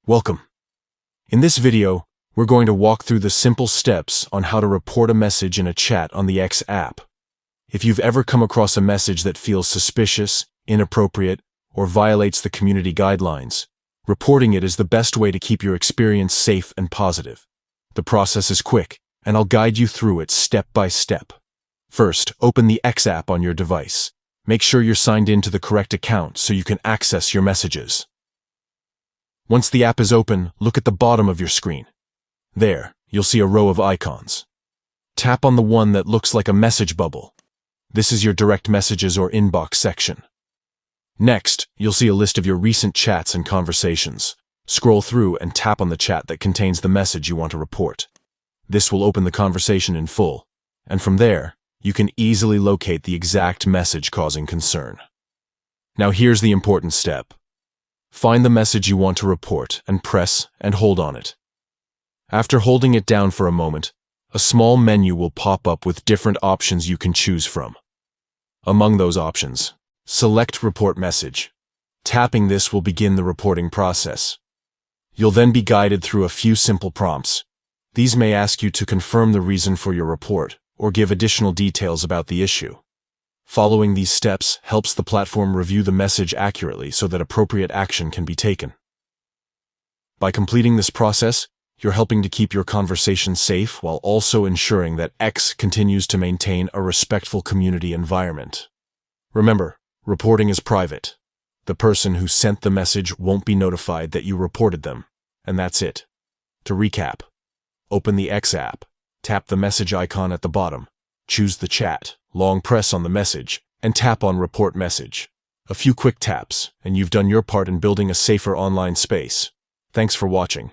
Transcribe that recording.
Welcome. In this video, we're going to walk through the simple steps on how to report a message in a chat on the X app. If you've ever come across a message that feels suspicious, inappropriate, or violates the community guidelines, reporting it is the best way to keep your experience safe and positive. The process is quick, and I'll guide you through it step by step. First, open the X app on your device. Make sure you're signed in to the correct account so you can access your messages. Once the app is open, look at the bottom of your screen. There, you'll see a row of icons. Tap on the one that looks like a message bubble. This is your direct messages or inbox section. Next, you'll see a list of your recent chats and conversations. Scroll through and tap on the chat that contains the message you want to report. This will open the conversation in full, and from there, you can easily locate the exact message causing concern. Now here's the important step. Find the message you want to report and press and hold on it. After holding it down for a moment, a small menu will pop up with different options you can choose from. Among those options, select Report Message. Tapping this will begin the reporting process. You'll then be guided through a few simple prompts. These may ask you to confirm the reason for your report or give additional details about the issue. Following these steps helps the platform review the message accurately so that appropriate action can be taken. By completing this process, you're helping to keep your conversation safe while also ensuring that X continues to maintain a respectful community environment. Remember, reporting is private. The person who sent the message won't be notified that you reported them, and that's it. To recap, open the X app, tap the message icon at the bottom, choose the chat, long press on the message, and tap on Report Message. A few quick taps, and you've done your part in building a safer online space. Thanks for watching.